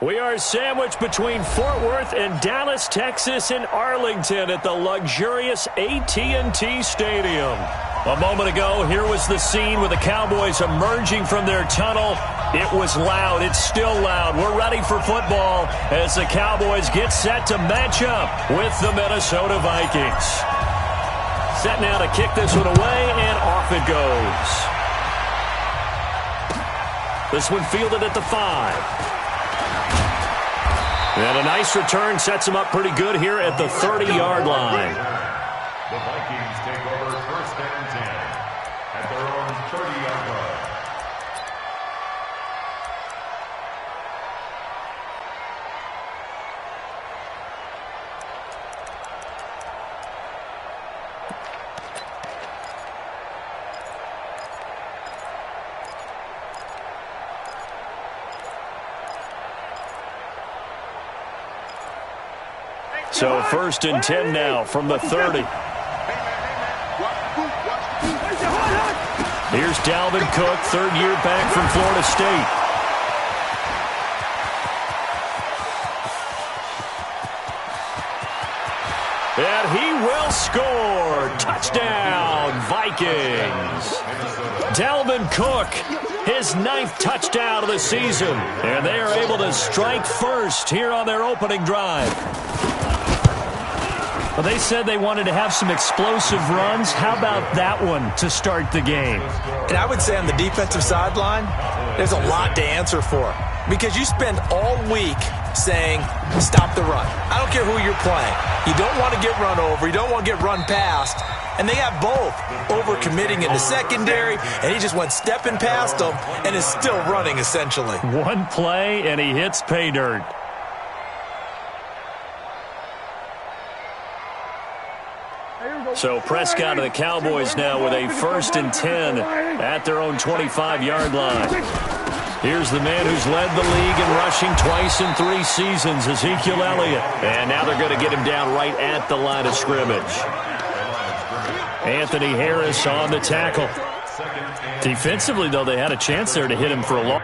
We are sandwiched between Fort Worth and Dallas, Texas, and Arlington at the luxurious AT&T Stadium. A moment ago, here was the scene with the Cowboys emerging from their tunnel. It was loud. It's still loud. We're ready for football as the Cowboys get set to match up with the Minnesota Vikings. Set now to kick this one away, and off it goes. This one fielded at the 5. And a nice return sets him up pretty good here at the 30-yard line. The Vikings take over first and 10 at their own 30-yard line. So first and 10 now from the 30. Here's Dalvin Cook, third year back from Florida State. And he will score. Touchdown, Vikings. Dalvin Cook, his 9th touchdown of the season. And they are able to strike first here on their opening drive. Well, they said they wanted to have some explosive runs. How about that one to start the game? And I would say on the defensive sideline, there's a lot to answer for. Because you spend all week saying, stop the run. I don't care who you're playing. You don't want to get run over. You don't want to get run past. And they have both. Overcommitting in the secondary, and he just went stepping past them and is still running, essentially. One play, and he hits pay dirt. So Prescott of the Cowboys now with a first and 10 at their own 25-yard line. Here's the man who's led the league in rushing twice in 3 seasons, Ezekiel Elliott. And now they're going to get him down right at the line of scrimmage. Anthony Harris on the tackle. Defensively, though, they had a chance there to hit him for a long.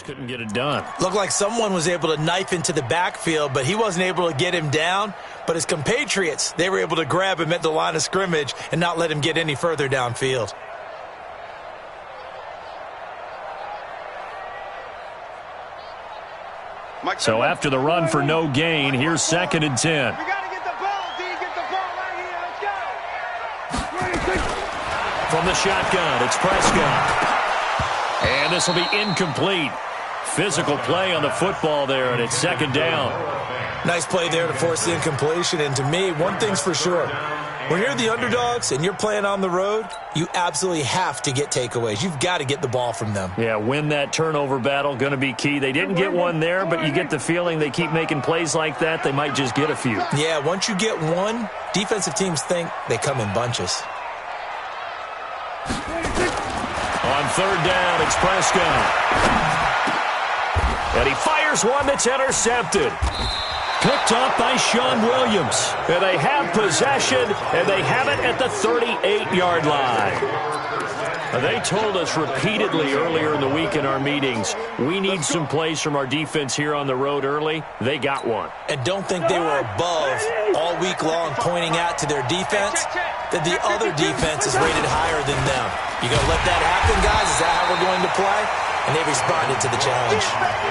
Couldn't get it done. Looked like someone was able to knife into the backfield, but he wasn't able to get him down. But his compatriots, they were able to grab him at the line of scrimmage and not let him get any further downfield. So after the run for no gain, here's second and 10. We got to get the ball, D. Get the ball right here. Let's go. From the shotgun, it's Prescott. And this will be incomplete. Physical play on the football there, and it's second down. Nice play there to force the incompletion. And to me, one thing's for sure. When you're the underdogs and you're playing on the road, you absolutely have to get takeaways. You've got to get the ball from them. Yeah, win that turnover battle, going to be key. They didn't get one there, but you get the feeling they keep making plays like that, they might just get a few. Yeah, once you get one, defensive teams think they come in bunches. On third down, it's Prescott. And he fires one that's intercepted. Picked off by Sean Williams. And they have possession, and they have it at the 38-yard line. They told us repeatedly earlier in the week in our meetings, we need some plays from our defense here on the road early. They got one. And don't think they were above all week long pointing out to their defense that the other defense is rated higher than them. You going to let that happen, guys? Is that how we're going to play? And they responded to the challenge.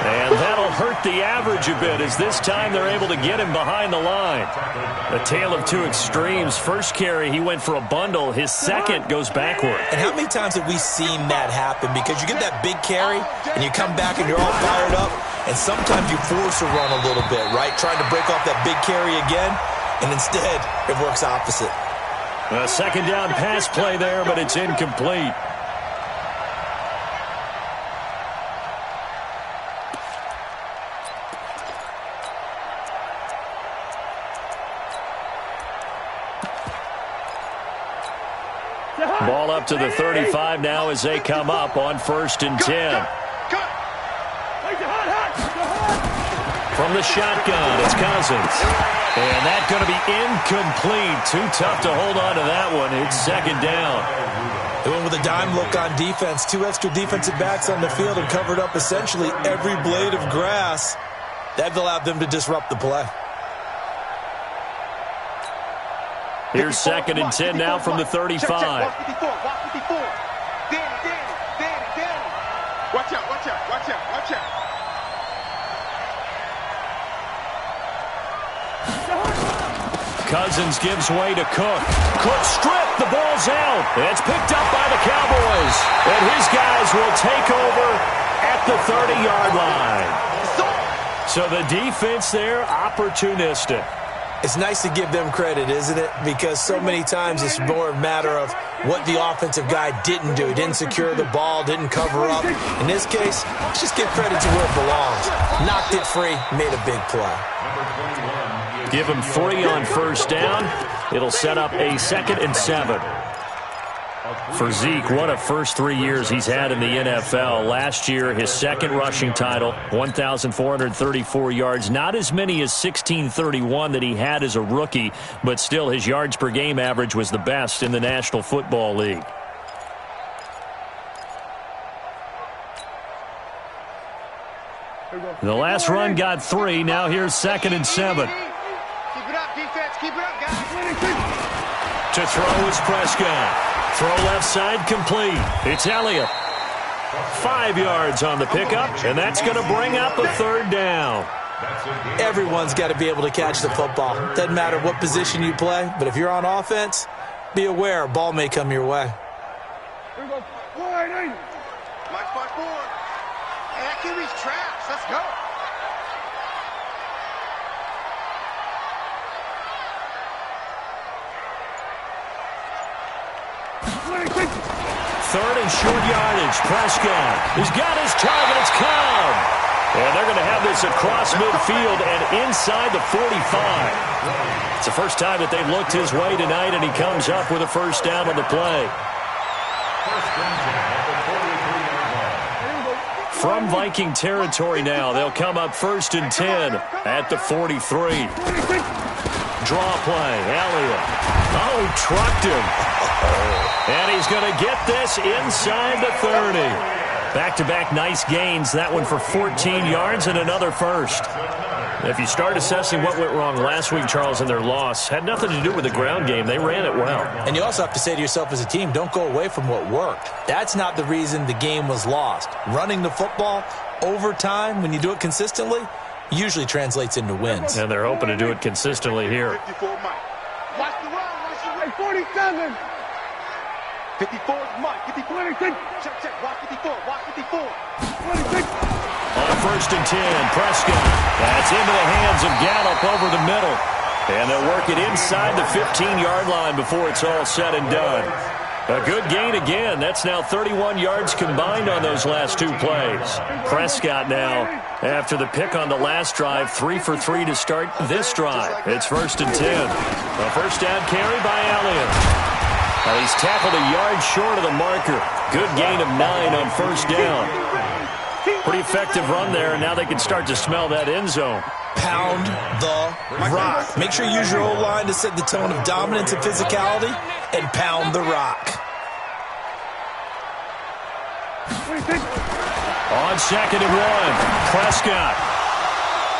And that'll hurt the average a bit as this time they're able to get him behind the line. A tale of two extremes. First carry, he went for a bundle. His second goes backward. And how many times have we seen that happen? Because you get that big carry, and you come back and you're all fired up, and sometimes you force a run a little bit, right? Trying to break off that big carry again, and instead it works opposite. A second down pass play there, but it's incomplete. Ball up to the 35 now as they come up on 1st and 10. From the shotgun, it's Cousins. And that's going to be incomplete. Too tough to hold on to that one. It's 2nd down. They went with a dime look on defense. 2 extra defensive backs on the field and covered up essentially every blade of grass. That allowed them to disrupt the play. Here's 2nd and 10 now from the 35. Watch out, watch out. Cousins gives way to Cook. Cook stripped. The ball's out. It's picked up by the Cowboys. And his guys will take over at the 30-yard line. So the defense there, opportunistic. It's nice to give them credit, isn't it? Because so many times it's more a matter of what the offensive guy didn't do. He didn't secure the ball, didn't cover up. In this case, let's just give credit to where it belongs. Knocked it free, made a big play. Give him 3 on 1st down. It'll set up a 2nd and 7. For Zeke, what a first 3 years he's had in the NFL. Last year, his 2nd rushing title, 1,434 yards. Not as many as 1,631 that he had as a rookie, but still his yards per game average was the best in the National Football League. The last run got 3. Now here's 2nd and 7. Keep it up, defense. Keep it up, guys. To throw is Prescott. Throw left side complete. It's Elliott. 5 yards on the pickup, and that's going to bring up a 3rd down. Everyone's got to be able to catch the football. Doesn't matter what position you play, but if you're on offense, be aware a ball may come your way. Here we go. Mike 5-4. Hey, that QB's trash. Let's go. Third and short yardage. Prescott. He's got his target. It's Cobb. And they're going to have this across midfield and inside the 45. It's the first time that they've looked his way tonight, and he comes up with a 1st down on the play. From Viking territory now, they'll come up 1st and 10 at the 43. Draw play. Elliott. Oh, trucked him. And he's going to get this inside the 30. Back-to-back nice gains. That one for 14 yards and another 1st. If you start assessing what went wrong last week, Charles, in their loss, had nothing to do with the ground game. They ran it well. And you also have to say to yourself as a team, don't go away from what worked. That's not the reason the game was lost. Running the football over time, when you do it consistently, usually translates into wins. And they're hoping to do it consistently here. 54 Mike. Watch the run. 47. 54 Mike. 54. Check. Watch 54. Watch 54. 26. On 1st and 10, Prescott. That's into the hands of Gallup over the middle. And they'll work it inside the 15-yard line before it's all said and done. A good gain again. That's now 31 yards combined on those last 2 plays. Prescott now, after the pick on the last drive, 3 for 3 to start this drive. It's 1st and 10. A 1st down carry by Elliott. Well, he's tackled a yard short of the marker. Good gain of 9 on 1st down. Pretty effective run there, and now they can start to smell that end zone. Pound the rock. Make sure you use your O-line to set the tone of dominance and physicality, and pound the rock. On 2nd and 1, Prescott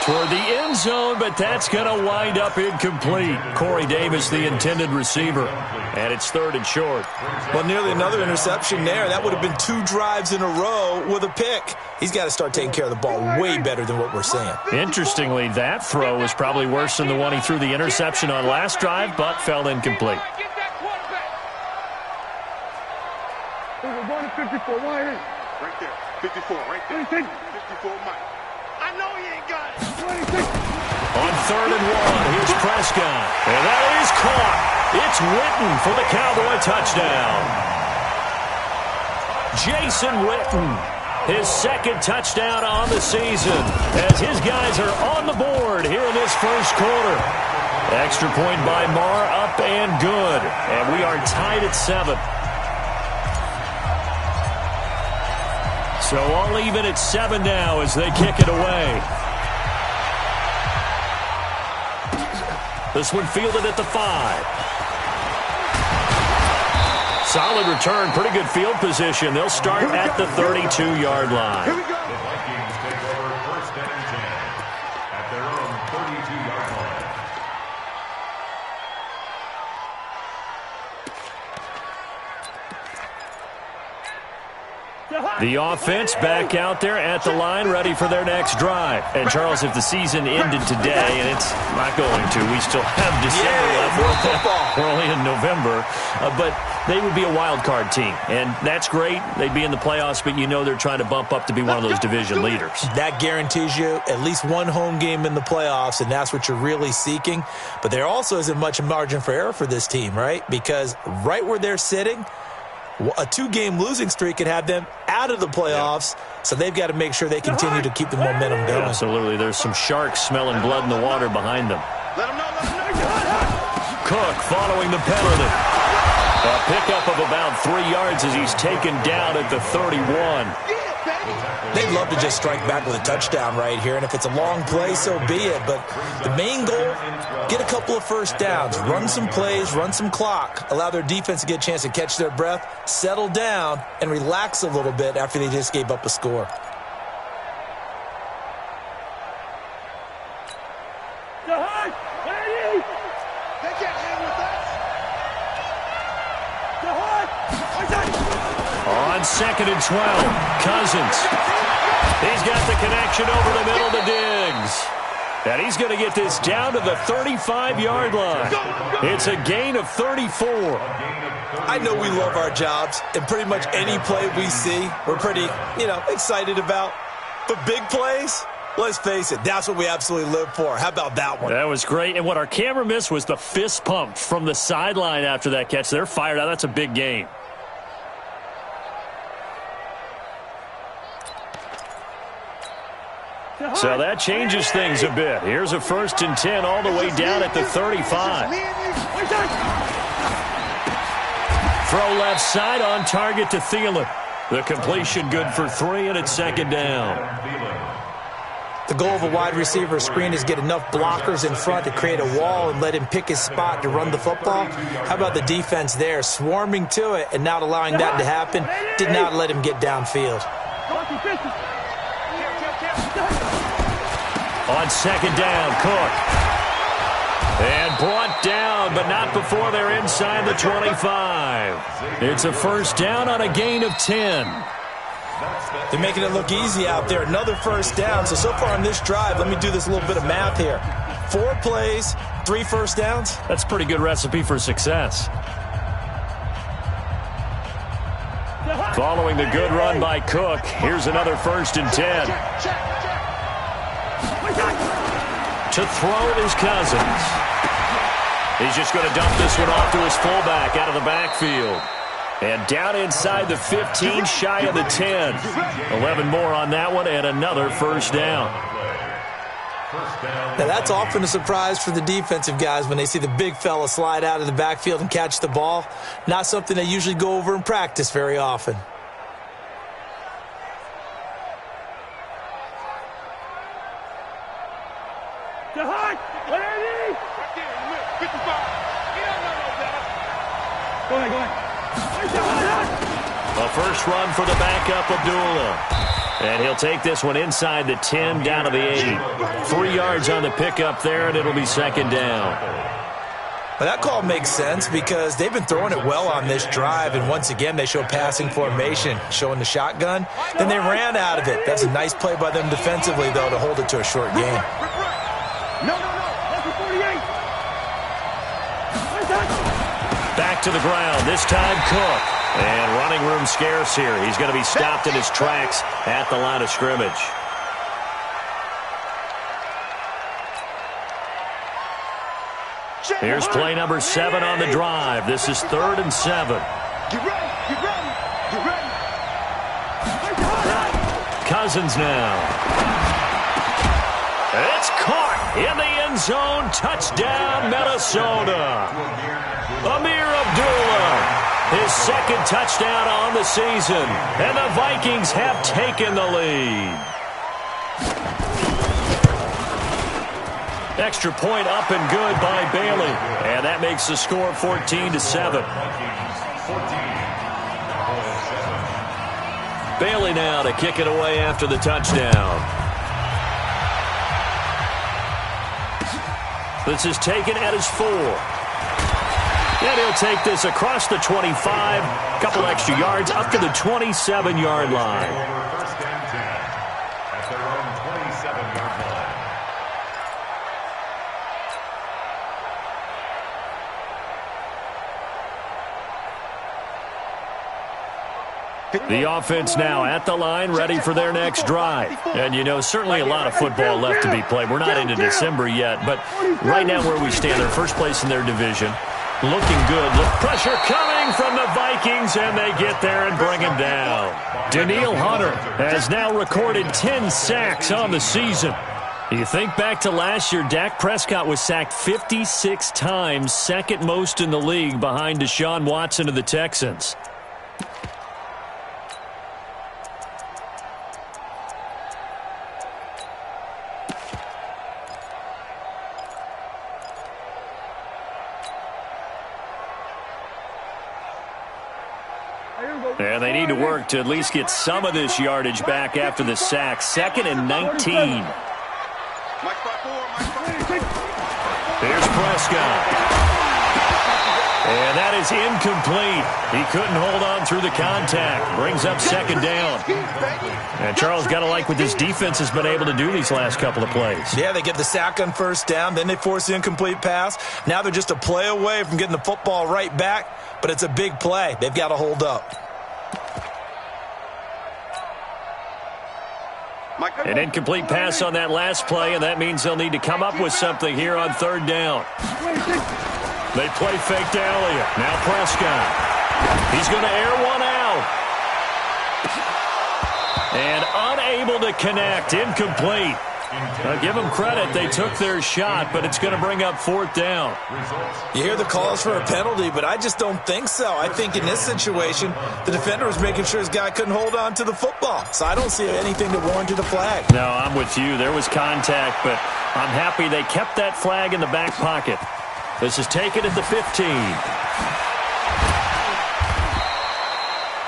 toward the end zone, but that's going to wind up incomplete. Corey Davis, the intended receiver, and it's 3rd and short. Well, nearly another interception there. That would have been 2 drives in a row with a pick. He's got to start taking care of the ball way better than what we're seeing. Interestingly, that throw was probably worse than the one he threw the interception on last drive, but fell incomplete. We're going to 54. Right there. 54, right there. 54, Mike. I know he ain't got it. 26. On 3rd and 1, here's Prescott. And that is caught. It's Witten for the Cowboy touchdown. Jason Witten, his 2nd touchdown on the season, as his guys are on the board here in this 1st quarter. Extra point by Marr, up and good. And we are tied at 7. So all even at 7 now as they kick it away. This one fielded at the 5. Solid return, pretty good field position. They'll start at the 32-yard line. The Vikings take over first and 10 at their own 32-yard line. The offense back out there at the line, ready for their next drive. And, Charles, if the season ended today, and it's not going to, we still have December left. We're only in November. But they would be a wild card team, and that's great. They'd be in the playoffs, but you know they're trying to bump up to be one of those division leaders. That guarantees you at least one home game in the playoffs, and that's what you're really seeking. But there also isn't much margin for error for this team, right? Because right where they're sitting, a 2-game losing streak could have them out of the playoffs, so they've got to make sure they continue to keep the momentum going. Absolutely. There's some sharks smelling blood in the water behind them. Cook following the penalty. A pickup of about 3 yards as he's taken down at the 31. They'd love to just strike back with a touchdown right here, and if it's a long play, so be it. But the main goal, get a couple of first downs, run some plays, run some clock, allow their defense to get a chance to catch their breath, settle down, and relax a little bit after they just gave up a score. On 2nd and 12, Cousins. He's got the connection over the middle to Diggs. And he's going to get this down to the 35-yard line. It's a gain of 34. I know we love our jobs, and pretty much any play we see, we're pretty, excited about. But big plays, let's face it, that's what we absolutely live for. How about that one? That was great. And what our camera missed was the fist pump from the sideline after that catch. They're fired out. That's a big game. So that changes things a bit. Here's a 1st and 10 all the way down at the 35. Throw left side on target to Thielen. The completion good for 3, and it's 2nd down. The goal of a wide receiver screen is get enough blockers in front to create a wall and let him pick his spot to run the football. How about the defense there, swarming to it and not allowing that to happen? Did not let him get downfield. On 2nd down, Cook. And brought down, but not before they're inside the 25. It's a 1st down on a gain of 10. They're making it look easy out there. Another 1st down. So far on this drive, let me do this little bit of math here. 4 plays, 3 1st downs. That's a pretty good recipe for success. Following the good run by Cook, here's another 1st and 10. To throw is Cousins. He's just going to dump this one off to his fullback out of the backfield. And down inside the 15, shy of the 10. 11 more on that one, and another 1st down. Now that's often a surprise for the defensive guys when they see the big fella slide out of the backfield and catch the ball. Not something they usually go over in practice very often. A first run for the backup, Abdullah. And he'll take this one inside the 10, down to the 8. 3 yards on the pickup there, and it'll be 2nd down. Well, that call makes sense because they've been throwing it well on this drive, and once again they show passing formation, showing the shotgun. Then they ran out of it. That's a nice play by them defensively, though, to hold it to a short game. Back to the ground, this time Cook. And running room scarce here. He's going to be stopped in his tracks at the line of scrimmage. Here's play number 7 on the drive. This is 3rd and 7. Get ready, get ready, get ready. Cousins now. It's caught in the end zone. Touchdown, Minnesota. Amir Abdullah His second touchdown on the season. And the Vikings have taken the lead. Extra point up and good by Bailey. And that makes the score 14-7. Bailey now to kick it away after the touchdown. This is taken at his 4. And he'll take this across the 25. Couple extra yards up to the 27-yard line. First and 10 at their own 27-yard line. The offense now at the line, ready for their next drive. And, you know, certainly a lot of football left to be played. We're not into December yet, but right now where we stand, they're first place in their division. Looking good. Pressure coming from the Vikings, and they get there and bring him down. Danielle Hunter has now recorded 10 sacks on the season. You think back to last year, Dak Prescott was sacked 56 times, second most in the league behind Deshaun Watson of the Texans. And they need to work to at least get some of this yardage back after the sack. 2nd and 19. Here's Prescott. And that is incomplete. He couldn't hold on through the contact. Brings up 2nd down. And Charles, got to like what this defense has been able to do these last couple of plays. Yeah, they get the sack on 1st down, then they force the incomplete pass. Now they're just a play away from getting the football right back, but it's a big play. They've got to hold up. An incomplete pass on that last play, and that means they'll need to come up with something here on 3rd down. They play fake to Elliott. Now Prescott. He's going to air one out. And unable to connect. Incomplete. Give them credit. They took their shot, but it's going to bring up 4th down. You hear the calls for a penalty, but I just don't think so. I think in this situation, the defender was making sure his guy couldn't hold on to the football. So I don't see anything to warrant a flag. No, I'm with you. There was contact, but I'm happy they kept that flag in the back pocket. This is taken at the 15.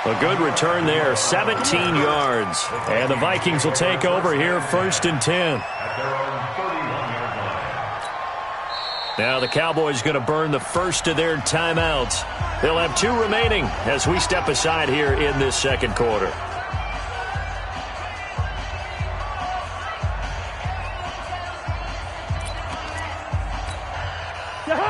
A good return there, 17 yards. And the Vikings will take over here, 1st and 10. Now the Cowboys going to burn the first of their timeouts. They'll have 2 remaining as we step aside here in this 2nd quarter.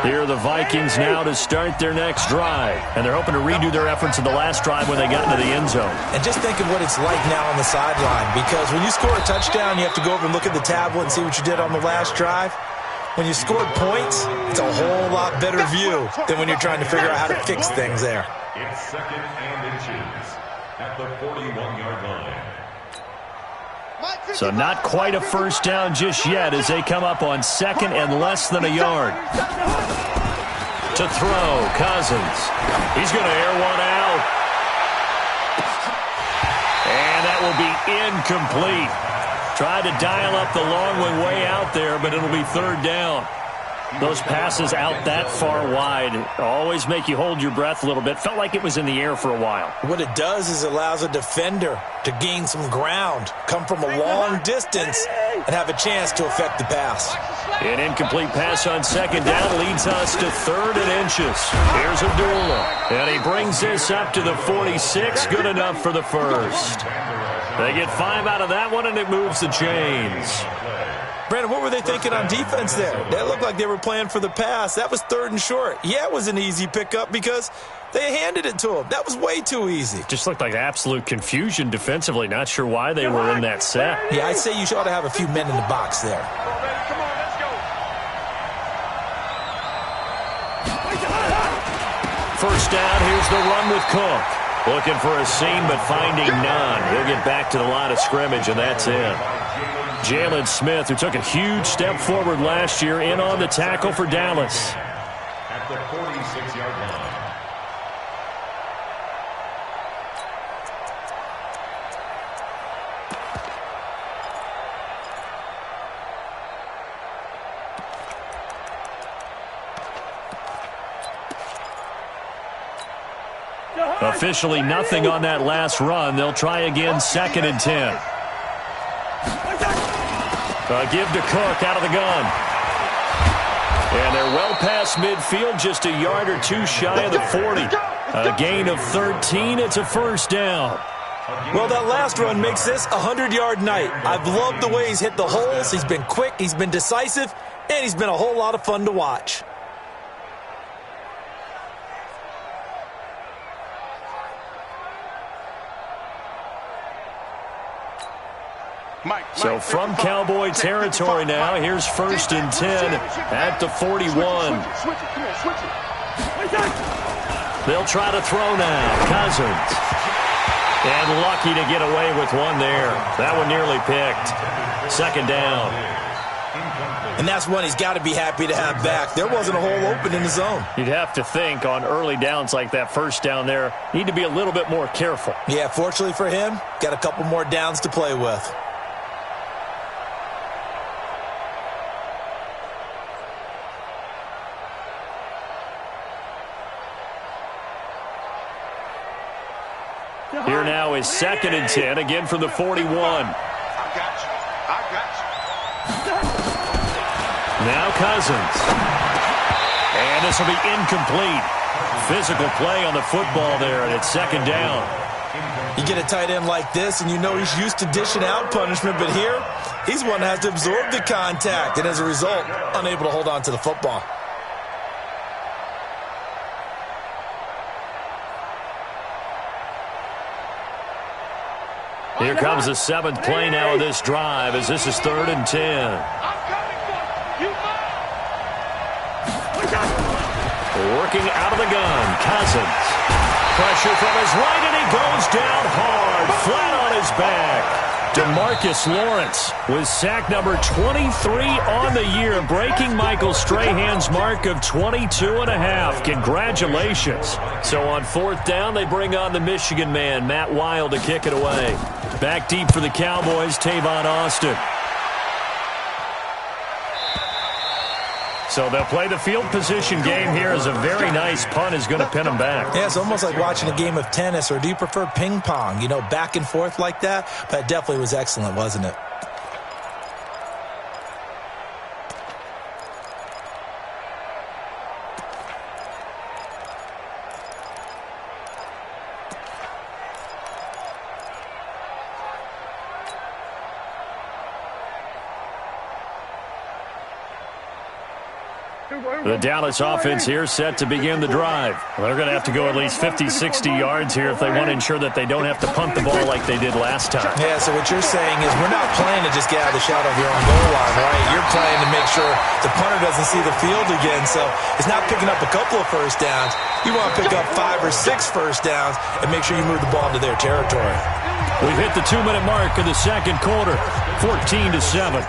Here are the Vikings now to start their next drive. And they're hoping to redo their efforts in the last drive when they got into the end zone. And just think of what it's like now on the sideline. Because when you score a touchdown, you have to go over and look at the tablet and see what you did on the last drive. When you scored points, it's a whole lot better view than when you're trying to figure out how to fix things there. It's 2nd and inches at the 41-yard line. So not quite a first down just yet as they come up on 2nd and less than a yard. To throw, Cousins. He's going to air one out. And that will be incomplete. Tried to dial up the long one way out there, but it'll be 3rd down. Those passes out that far wide always make you hold your breath a little bit. Felt like it was in the air for a while. What it does is it allows a defender to gain some ground, come from a long distance, and have a chance to affect the pass. An incomplete pass on 2nd down leads us to 3rd and inches. Here's Abdullah. And he brings this up to the 46. Good enough for the first. They get 5 out of that one, and it moves the chains. Brandon, what were they thinking on defense there? That looked like they were playing for the pass. That was 3rd and short. Yeah, it was an easy pickup because they handed it to him. That was way too easy. Just looked like absolute confusion defensively. Not sure why they were in that set. Yeah, I'd say you ought to have a few men in the box there. First down, here's the run with Cook. Looking for a seam, but finding none. He'll get back to the line of scrimmage, and that's it. Jalen Smith, who took a huge step forward last year, in on the tackle for Dallas. At the 46-yard line. Officially nothing on that last run. They'll try again, 2nd and 10. Give to Cook out of the gun. And they're well past midfield, just a yard or two shy of the 40. A gain of 13. It's a first down. Well, that last run makes this a 100-yard night. I've loved the way he's hit the holes. He's been quick, he's been decisive, and he's been a whole lot of fun to watch. So from Cowboy territory now, here's 1st and 10 at the 41. They'll try to throw now. Cousins. And lucky to get away with one there. That one nearly picked. 2nd down. And that's one he's got to be happy to have back. There wasn't a hole open in the zone. You'd have to think on early downs like that first down there, need to be a little bit more careful. Yeah, fortunately for him, got a couple more downs to play with. Here now is 2nd and 10, again from the 41. I got you. Now Cousins. And this will be incomplete. Physical play on the football there, and it's 2nd down. You get a tight end like this, and you know he's used to dishing out punishment, but here, he's one that has to absorb the contact, and as a result, unable to hold on to the football. Here comes the 7th play now of this drive as this is 3rd and 10. Working out of the gun, Cousins. Pressure from his right, and he goes down hard, flat on his back. DeMarcus Lawrence with sack number 23 on the year, breaking Michael Strahan's mark of 22.5. Congratulations. So on 4th down, they bring on the Michigan man, Matt Wild, to kick it away. Back deep for the Cowboys, Tavon Austin. So they'll play the field position game here as a very nice punt is going to pin them back. Yeah, it's almost like watching a game of tennis, or do you prefer ping pong? You know, back and forth like that? But it definitely was excellent, wasn't it? The Dallas offense here set to begin the drive. They're going to have to go at least 50, 60 yards here if they want to ensure that they don't have to punt the ball like they did last time. Yeah, so what you're saying is we're not playing to just get out of the shadow of your own goal line, right? You're playing to make sure the punter doesn't see the field again. So it's not picking up a couple of first downs. You want to pick up 5 or 6 first downs and make sure you move the ball into their territory. We've hit the 2-minute mark of the 2nd quarter, 14-7.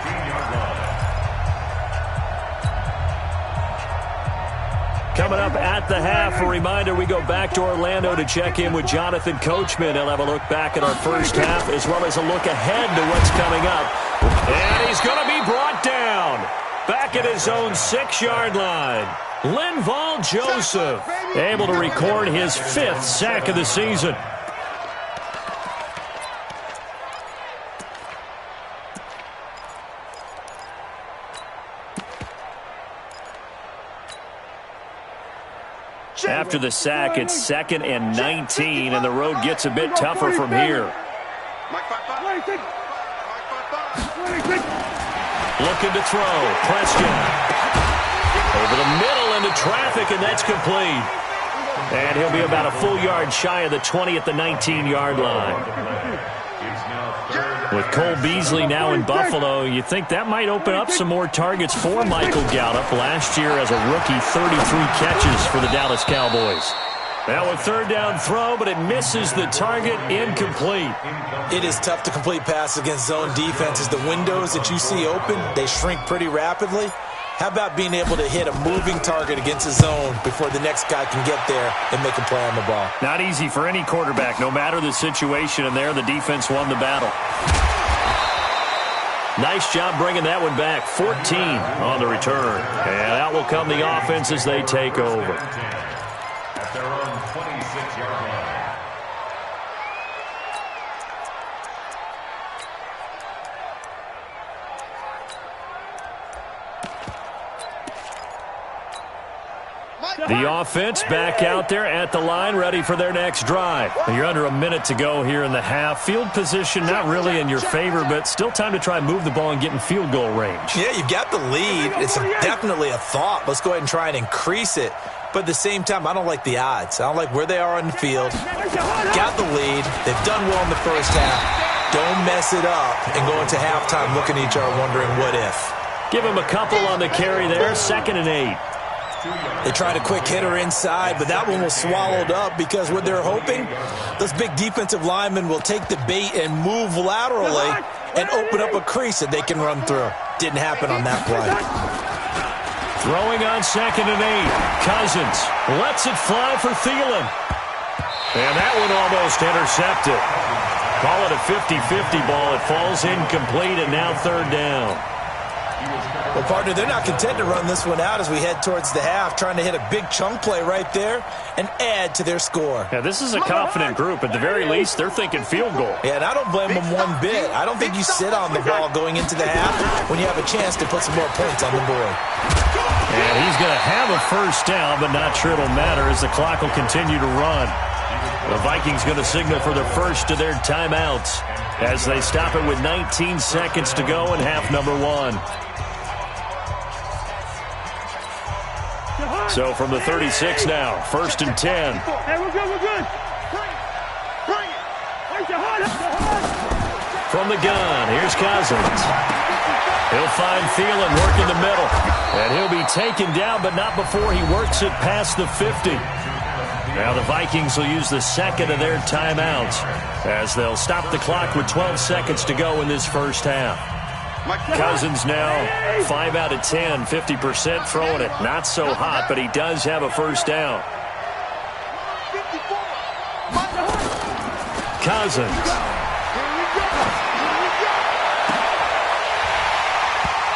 Coming up at the half, a reminder, we go back to Orlando to check in with Jonathan Coachman. He'll have a look back at our first half as well as a look ahead to what's coming up. And he's going to be brought down back at his own 6-yard line. Linval Joseph able to record his 5th sack of the season. After the sack, it's 2nd and 19, and the road gets a bit tougher from here. Looking to throw. Preston. Over the middle into traffic, and that's complete. And he'll be about a full yard shy of the 20 at the 19-yard line. With Cole Beasley now in Buffalo, you think that might open up some more targets for Michael Gallup. Last year as a rookie, 33 catches for the Dallas Cowboys. Now a 3rd down throw, but it misses the target, incomplete. It is tough to complete passes against zone defenses. The windows that you see open, they shrink pretty rapidly. How about being able to hit a moving target against a zone before the next guy can get there and make a play on the ball? Not easy for any quarterback, no matter the situation, and there the defense won the battle. Nice job bringing that one back. 14 on the return. And out will come the offense as they take over. At their own 26-yard line. The offense back out there at the line, ready for their next drive. You're under a minute to go here in the half. Field position not really in your favor, but still time to try and move the ball and get in field goal range. Yeah, you've got the lead. It's definitely a thought. Let's go ahead and try and increase it. But at the same time, I don't like the odds. I don't like where they are on the field. Got the lead. They've done well in the first half. Don't mess it up and go into halftime looking at each other wondering what if. Give him a couple on the carry there, 2nd and 8. They tried a quick hitter inside, but that one was swallowed up because what they're hoping, those big defensive linemen will take the bait and move laterally and open up a crease that they can run through. Didn't happen on that play. Throwing on 2nd and 8. Cousins lets it fly for Thielen. And that one almost intercepted. Call it a 50-50 ball. It falls incomplete, and now 3rd down. Well, partner, they're not content to run this one out as we head towards the half, trying to hit a big chunk play right there and add to their score. Yeah, this is a confident group. At the very least, they're thinking field goal. Yeah, and I don't blame them one bit. I don't think you sit on the ball going into the half when you have a chance to put some more points on the board. And he's going to have a first down, but not sure it'll matter as the clock will continue to run. The Vikings going to signal for the first of their timeouts as they stop it with 19 seconds to go in half number 1. So from the 36 now, 1st and 10. Hey, we're good, we're good. Bring it. From the gun, here's Cousins. He'll find Thielen working the middle. And he'll be taken down, but not before he works it past the 50. Now the Vikings will use the 2nd of their timeouts as they'll stop the clock with 12 seconds to go in this first half. Cousins now 5 out of 10, 50% throwing it. Not so hot, but he does have a first down. Cousins.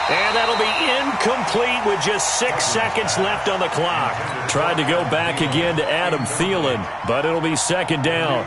And that'll be incomplete with just 6 seconds left on the clock. Tried to go back again to Adam Thielen, but it'll be 2nd down.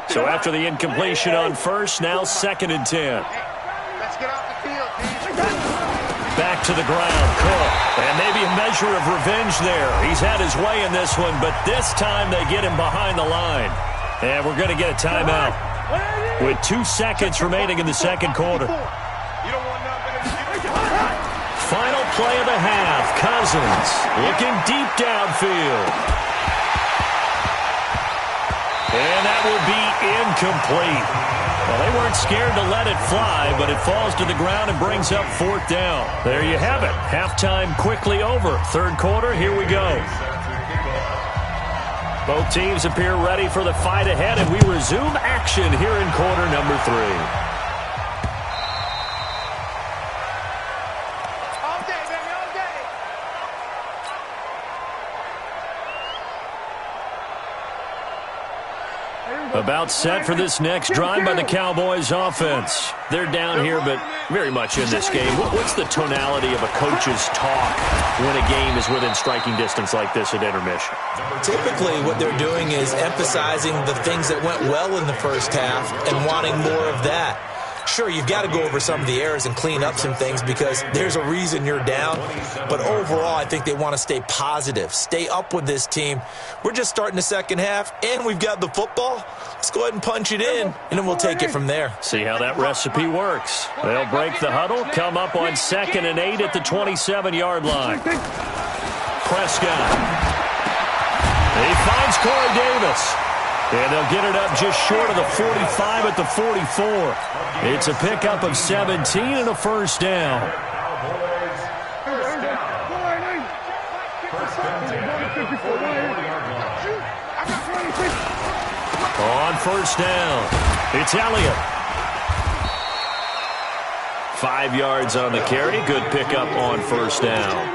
So after the incompletion on first, now 2nd and 10. Let's get off the field, Back to the ground, Cook. And maybe a measure of revenge there. He's had his way in this one, but this time they get him behind the line. And we're going to get a timeout with 2 seconds remaining in the 2nd quarter. Final play of the half. Cousins looking deep downfield. And that will be incomplete. Well, they weren't scared to let it fly, but it falls to the ground and brings up 4th down. There you have it. Halftime quickly over. 3rd quarter, here we go. Both teams appear ready for the fight ahead, and we resume action here in quarter number 3. About set for this next drive by the Cowboys offense. They're down here, but very much in this game. What's the tonality of a coach's talk when a game is within striking distance like this at intermission? Typically, what they're doing is emphasizing the things that went well in the first half and wanting more of that. Sure, you've got to go over some of the errors and clean up some things because there's a reason you're down. But overall, I think they want to stay positive, stay up with this team. We're just starting the 2nd half, and we've got the football. Let's go ahead and punch it in, and then we'll take it from there. See how that recipe works. They'll break the huddle, come up on 2nd and 8 at the 27-yard line. Prescott. He finds Corey Davis. And they'll get it up just short of the 45 at the 44. It's a pickup of 17 and a first down. On first down, it's Elliott. 5 yards on the carry. Good pickup on first down.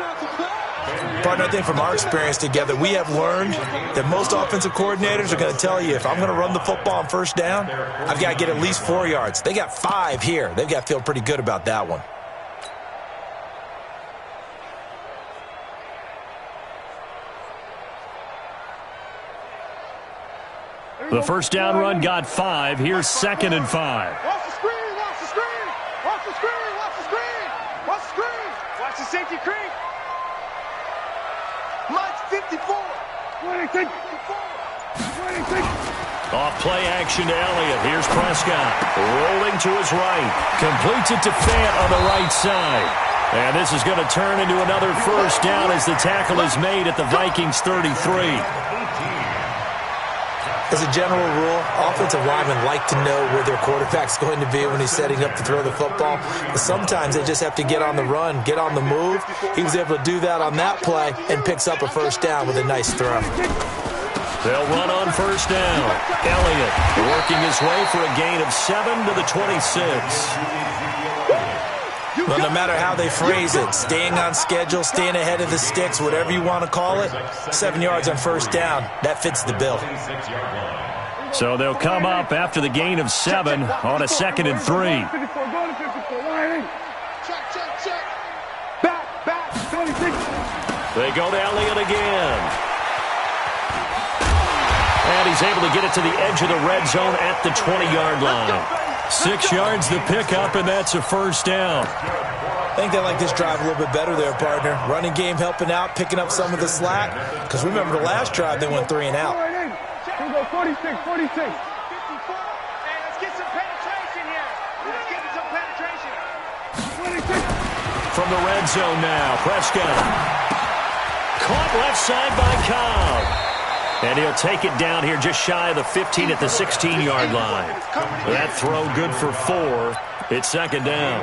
Partner, I think from our experience together, we have learned that most offensive coordinators are going to tell you, if I'm going to run the football on first down, I've got to get at least 4 yards. They got 5 here. They've got to feel pretty good about that one. The first down run got 5. Here's 2nd and 5. Watch the screen, watch the screen, watch the screen, watch the screen, watch the screen, watch the safety creep. Mike's 54. 26. 24. 26. Off play action to Elliott. Here's Prescott. Rolling to his right. Completes it to Fant on the right side. And this is going to turn into another first down as the tackle is made at the Vikings 33. As a general rule, offensive linemen like to know where their quarterback's going to be when he's setting up to throw the football. But sometimes they just have to get on the run, get on the move. He was able to do that on that play and picks up a first down with a nice throw. They'll run on first down. Elliott working his way for a gain of 7 to the 26. Well, no matter how they phrase it, staying on schedule, staying ahead of the sticks, whatever you want to call it, 7 yards on first down, that fits the bill. So they'll come up after the gain of 7 on a 2nd and 3. They go to Elliott again. And he's able to get it to the edge of the red zone at the 20-yard line. 6 yards the pickup, and that's a first down. I think they like this drive a little bit better there, partner. Running game helping out, picking up some of the slack. Because remember the last drive, they went 3 and out. 46, 46. 54. Hey, let's get some penetration here. Let's get some penetration. 26. From the red zone now, Prescott. Caught left side by Cobb. And he'll take it down here just shy of the 15 at the 16-yard line. That throw good for 4. It's 2nd down.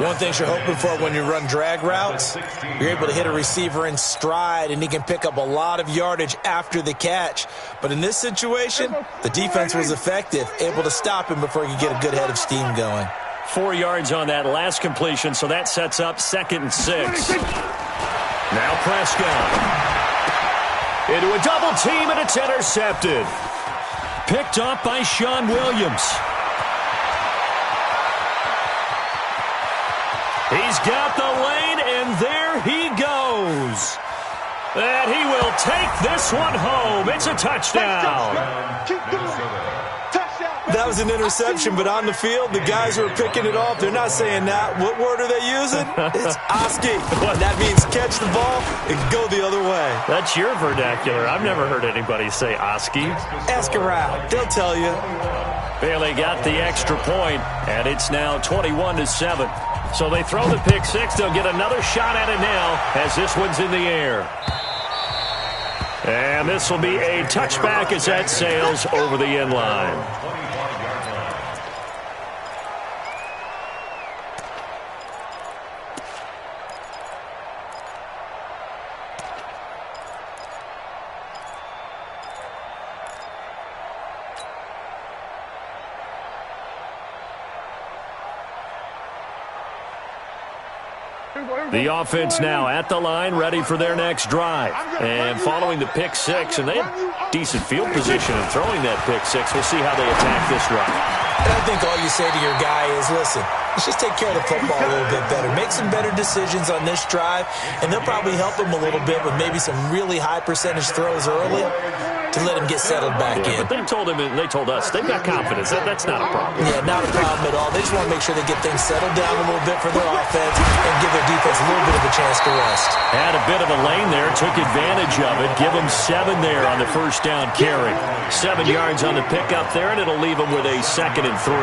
One thing you're hoping for when you run drag routes, you're able to hit a receiver in stride, and he can pick up a lot of yardage after the catch. But in this situation, the defense was effective, able to stop him before he could get a good head of steam going. 4 yards on that last completion, so that sets up 2nd and 6. Now Prescott. Into a double team, and it's intercepted. Picked up by Sean Williams. He's got the lane, and there he goes. And he will take this one home. It's a touchdown. That was an interception, but on the field, the guys who are picking it off, they're not saying that. What word are they using? It's Oski. That means catch the ball and go the other way. That's your vernacular. I've never heard anybody say Oski. Ask around. They'll tell you. Bailey got the extra point, and it's now 21-7. So they throw the pick 6. They'll get another shot at it now as this one's in the air. And this will be a touchback as that sails over the end line. The offense now at the line, ready for their next drive. And following the pick 6, and they have decent field position in throwing that pick 6. We'll see how they attack this drive. And I think all you say to your guy is, listen, let's just take care of the football a little bit better. Make some better decisions on this drive, and they'll probably help him a little bit with maybe some really high percentage throws early to let him get settled back in. But they told him, and they told us, they've got confidence. That's not a problem. Yeah, not a problem at all. They just want to make sure they get things settled down a little bit for their offense and give their defense a little bit of a chance to rest. Had a bit of a lane there, took advantage of it. Give them 7 there on the first down carry. 7 yards on the pickup there, and it'll leave them with a 2nd and 3.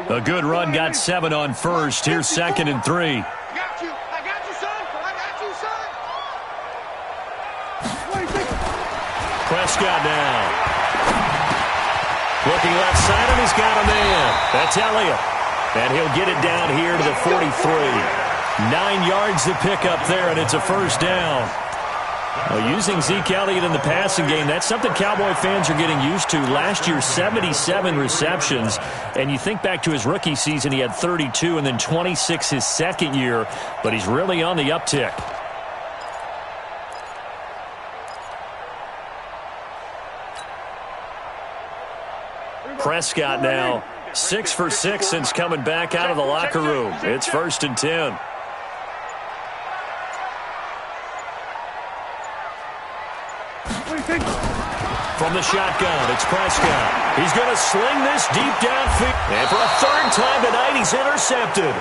A good run got 7 on first. Here's 2nd and 3. I got you, son. I got you, son. Prescott now. Looking left side, and he's got a man. That's Elliott. And he'll get it down here to the 43. 9 yards to pick up there, and it's a first down. Well, using Zeke Elliott in the passing game, that's something Cowboy fans are getting used to. Last year, 77 receptions. And you think back to his rookie season, he had 32 and then 26 his second year. But he's really on the uptick. Prescott now 6 for 6 since coming back out of the locker room. It's 1st and 10. From the shotgun, it's Prescott. He's going to sling this deep downfield. And for a third time tonight, he's intercepted.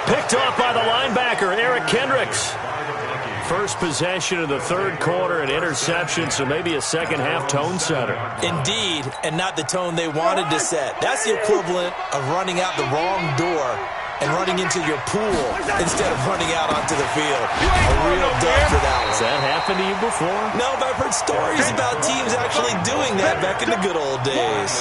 Picked off by the linebacker, Eric Kendricks. First possession of the third quarter, an interception, so maybe a second-half tone setter. Indeed, and not the tone they wanted to set. That's the equivalent of running out the wrong door and running into your pool instead of running out onto the field. A real dub for that one. Has that happened to you before? No, but I've heard stories about teams actually doing that back in the good old days.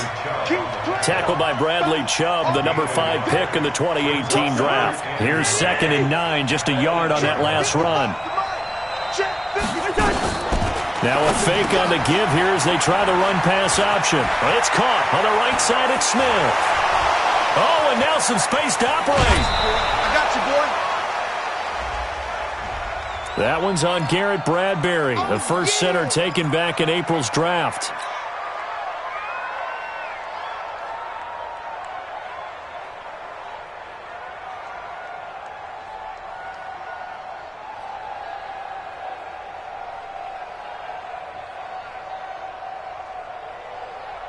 Tackled by Bradley Chubb, the number 5 pick in the 2018 draft. Here's 2nd and 9, just a yard on that last run. Now a fake on the give here as they try the run-pass option. It's caught on the right side. It's Smith. Oh, and now some space to operate. I got you, boy. That one's on Garrett Bradbury, the first center taken back in April's draft.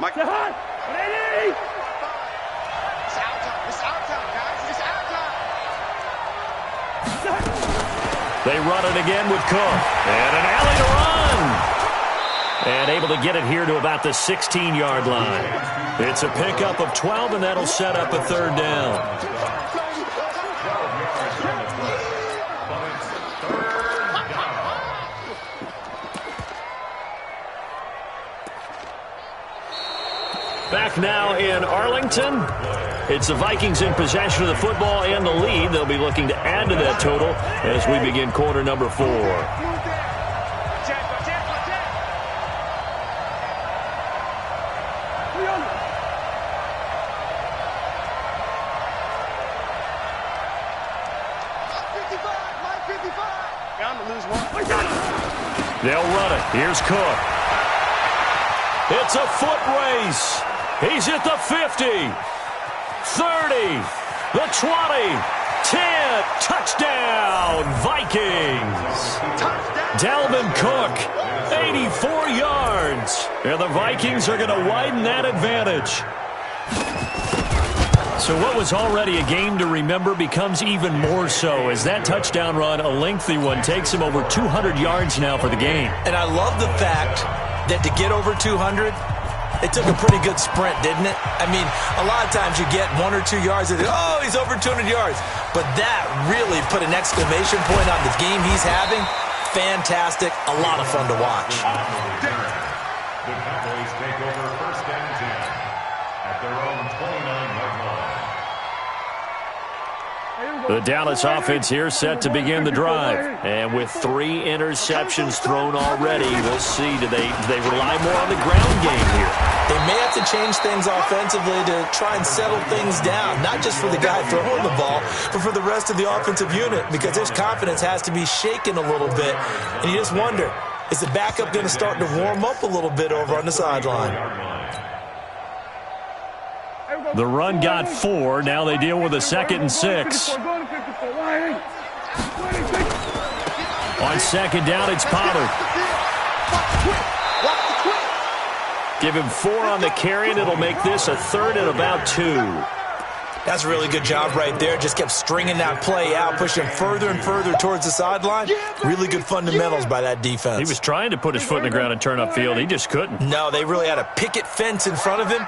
Mike. Ready? It's our time. It's our time, guys. It's our time. They run it again with Cook. And an alley to run. And able to get it here to about the 16-yard line. It's a pickup of 12, and that'll set up a third down. Back now in Arlington. It's the Vikings in possession of the football and the lead. They'll be looking to add to that total as we begin quarter number 4. They'll run it. Here's Cook. It's a foot race. He's at the 50, 30, the 20, 10. Touchdown, Vikings. Dalvin Cook, 84 yards. And the Vikings are going to widen that advantage. So what was already a game to remember becomes even more so as that touchdown run, a lengthy one, takes him over 200 yards now for the game. And I love the fact that to get over 200, it took a pretty good sprint, didn't it? I mean, a lot of times you get 1 or 2 yards and oh, he's over 200 yards. But that really put an exclamation point on the game he's having. Fantastic. A lot of fun to watch. The Cowboys take over 1st and 10 at their own 29-yard line. The Dallas offense here set to begin the drive. And with 3 interceptions thrown already, we'll see. Do they rely more on the ground game here? They may have to change things offensively to try and settle things down, not just for the guy throwing the ball, but for the rest of the offensive unit, because his confidence has to be shaken a little bit. And you just wonder, is the backup going to start to warm up a little bit over on the sideline? The run got 4. Now they deal with a 2nd and 6. On 2nd down, it's Pollard. Give him 4 on the carry, and it'll make this a 3rd and about 2. That's a really good job right there. Just kept stringing that play out, pushing further and further towards the sideline. Really good fundamentals by that defense. He was trying to put his foot in the ground and turn upfield. He just couldn't. No, they really had a picket fence in front of him.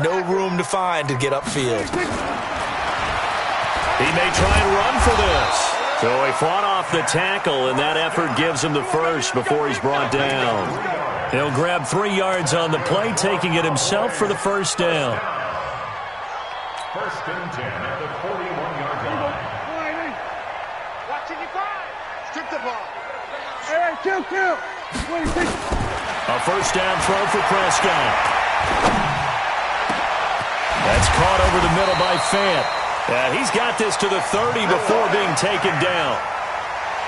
No room to find to get upfield. He may try and run for this. So he fought off the tackle, and that effort gives him the first before he's brought down. He'll grab 3 yards on the play, taking it himself for the first down. 1st and 10 at the 41-yard line. Watching you guys. Strip the ball. Kill. A first down throw for Prescott. That's caught over the middle by Fant. He's got this to the 30 before being taken down.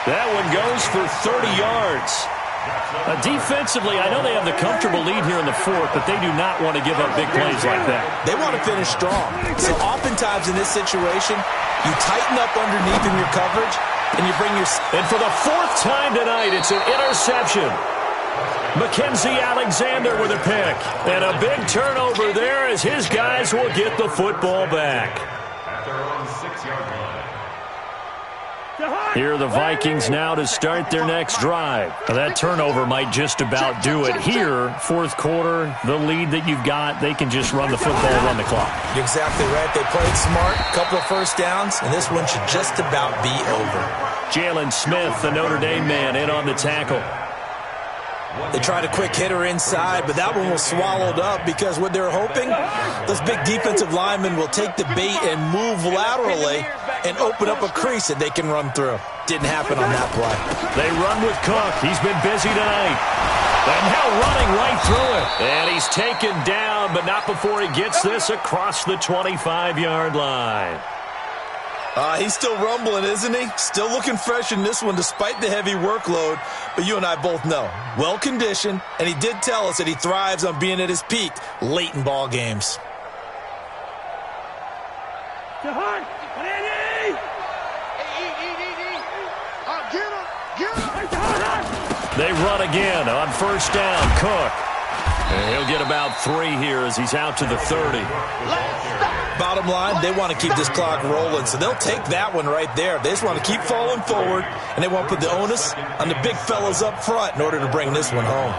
That one goes for 30 yards. Defensively, I know they have the comfortable lead here in the fourth, but they do not want to give up big plays like that. They want to finish strong. So oftentimes in this situation, you tighten up underneath in your coverage, and you bring your... And for the fourth time tonight, it's an interception. Mackenzie Alexander with a pick. And a big turnover there as his guys will get the football back. At their own 6-yard line. Here are the Vikings now to start their next drive. That turnover might just about do it. Here, fourth quarter, the lead that you've got, they can just run the football, run the clock. You're exactly right. They played smart, couple of first downs, and this one should just about be over. Jalen Smith, the Notre Dame man, in on the tackle. They tried a quick hitter inside, but that one was swallowed up because what they're hoping, those big defensive linemen will take the bait and move laterally and open up a crease that they can run through. Didn't happen on that play. They run with Cook. He's been busy tonight. And now running right through it. And he's taken down, but not before he gets this across the 25-yard line. He's still rumbling, isn't he? Still looking fresh in this one despite the heavy workload. But you and I both know, well-conditioned, and he did tell us that he thrives on being at his peak late in ball games. They run again on first down. Cook. And he'll get about 3 here as he's out to the 30. Bottom line, they want to keep this clock rolling, so they'll take that one right there. They just want to keep falling forward, and they want to put the onus on the big fellas up front in order to bring this one home.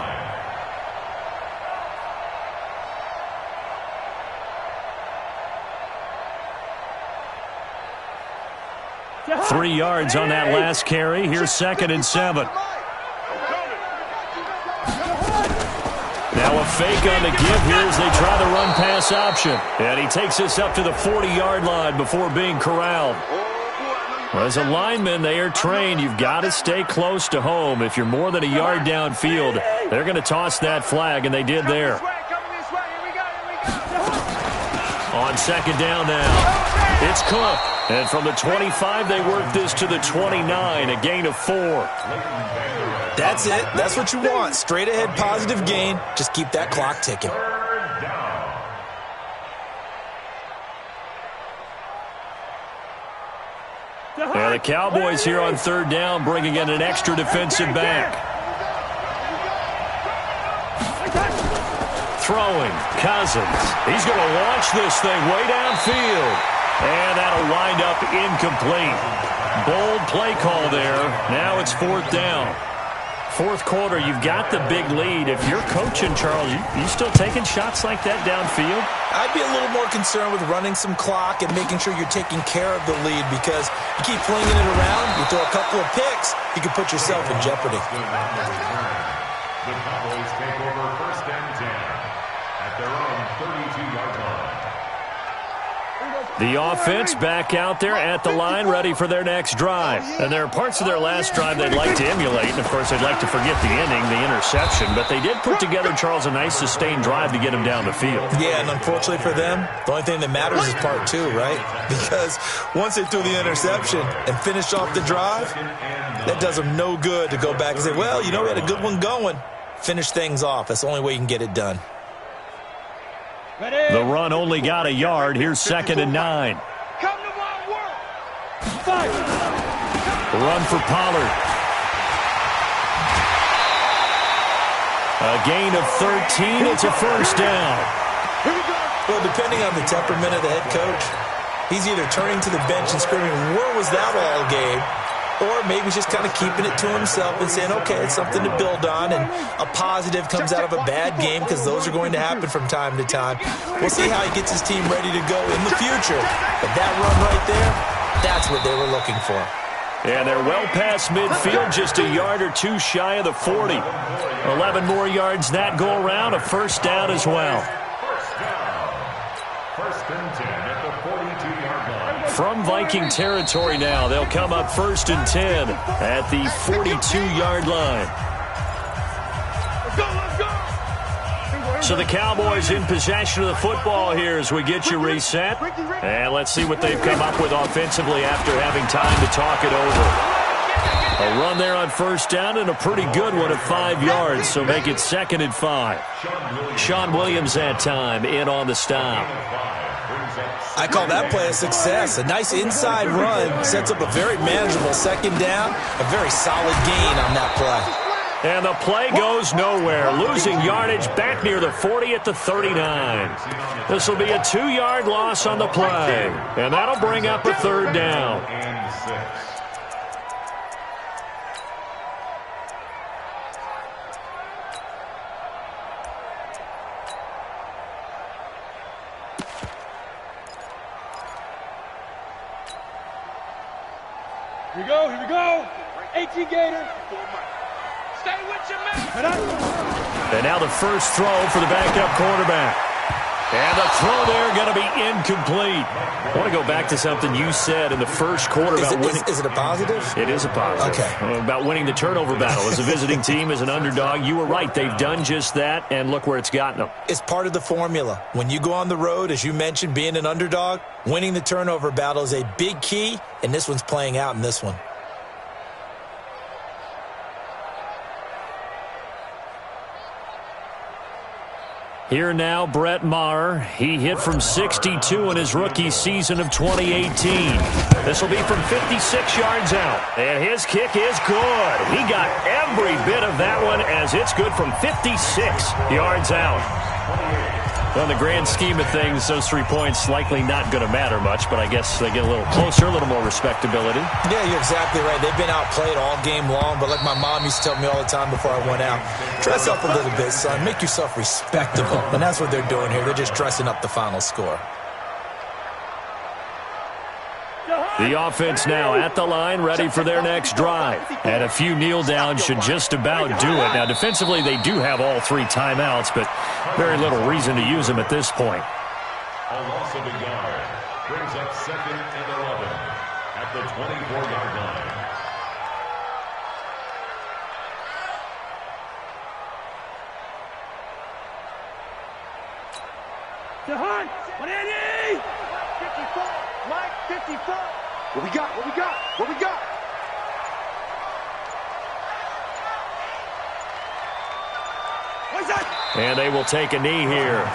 Three yards on that last carry. Here's 2nd and 7. Now a fake on the give here as they try the run-pass option. And he takes us up to the 40-yard line before being corralled. Well, as a lineman, they are trained. You've got to stay close to home. If you're more than a yard downfield, they're going to toss that flag, and they did there. On 2nd down now, it's Cook. And from the 25, they work this to the 29, a gain of 4. That's it. That's what you want. Straight ahead, positive gain. Just keep that clock ticking. Yeah, the Cowboys here on 3rd down, bringing in an extra defensive back. Throwing, Cousins. He's going to launch this thing way downfield. And that'll wind up incomplete. Bold play call there. Now it's 4th down. Fourth quarter, you've got the big lead. If you're coaching, Charles, you still taking shots like that downfield? I'd be a little more concerned with running some clock and making sure you're taking care of the lead, because you keep flinging it around, you throw a couple of picks, you can put yourself in jeopardy. The Cowboys take over 1st and 10 at their own 32-yard line. The offense back out there at the line, ready for their next drive. And there are parts of their last drive they'd like to emulate. And, of course, they'd like to forget the ending, the interception. But they did put together, Charles, a nice sustained drive to get him down the field. Yeah, and unfortunately for them, the only thing that matters is part 2, right? Because once they threw the interception and finished off the drive, that does them no good to go back and say, well, you know, we had a good one going. Finish things off. That's the only way you can get it done. The run only got a yard. Here's 2nd and 9. Come to my work. Run for Pollard. A gain of 13. It's a first down. Well, depending on the temperament of the head coach, he's either turning to the bench and screaming, where was that all game? Or maybe he's just kind of keeping it to himself and saying, okay, it's something to build on, and a positive comes out of a bad game, because those are going to happen from time to time. We'll see how he gets his team ready to go in the future. But that run right there, that's what they were looking for. And they're well past midfield, just a yard or 2 shy of the 40. 11 more yards that go around, a first down as well. First and 10 at the 42-yard line. from Viking territory now. They'll come up 1st and 10 at the 42-yard line. So the Cowboys in possession of the football here as we get you reset. And let's see what they've come up with offensively after having time to talk it over. A run there on 1st down and a pretty good one at 5 yards, so make it 2nd and 5. Sean Williams that time in on the stop. I call that play a success. A nice inside run sets up a very manageable 2nd down, a very solid gain on that play. And the play goes nowhere, losing yardage back near the 40 at the 39. This will be a 2-yard loss on the play, and that'll bring up a 3rd down. Here we go, here we go. 18 Gator. Stay with your man. And now the first throw for the backup quarterback. And the throw there going to be incomplete. I want to go back to something you said in the first quarter about winning. Is it a positive? It is a positive. Okay. About winning the turnover battle. As a visiting team, as an underdog, you were right. They've done just that, and look where it's gotten them. It's part of the formula. When you go on the road, as you mentioned, being an underdog, winning the turnover battle is a big key, and this one's playing out in this one. Here now, Brett Maher. He hit from 62 in his rookie season of 2018. This will be from 56 yards out. And his kick is good. He got every bit of that one as it's good from 56 yards out. Well, in the grand scheme of things, those 3 points likely not going to matter much, but I guess they get a little closer, a little more respectability. Yeah, you're exactly right. They've been outplayed all game long, but like my mom used to tell me all the time before I went out, dress up a little bit, son. Make yourself respectable. And that's what they're doing here. They're just dressing up the final score. The offense now at the line, ready for their next drive. And a few kneel downs should just about do it. Now, defensively, they do have all 3 timeouts, but very little reason to use them at this point. A loss of a yard brings up 2nd and 11 at the 24-yard line. To Hunt. 180. 54. Mike, 54. What we got? What we got? What we got? What's that? And they will take a knee here.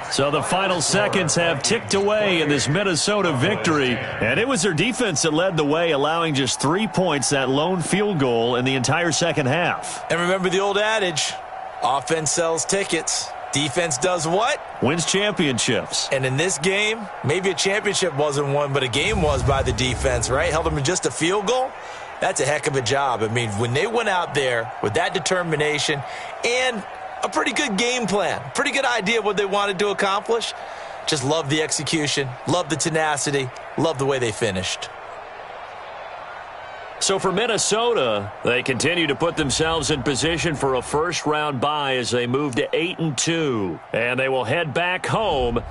So the final seconds have ticked away in this Minnesota victory, and it was their defense that led the way, allowing just 3 points, that lone field goal in the entire second half. And remember the old adage, offense sells tickets. Defense does what? Wins championships. And in this game, maybe a championship wasn't won, but a game was by the defense, right? Held them to just a field goal. That's a heck of a job. I mean, when they went out there with that determination and a pretty good game plan, pretty good idea of what they wanted to accomplish, just love the execution, love the tenacity, love the way they finished. So for Minnesota, they continue to put themselves in position for a first-round bye as they move to 8-2. And they will head back home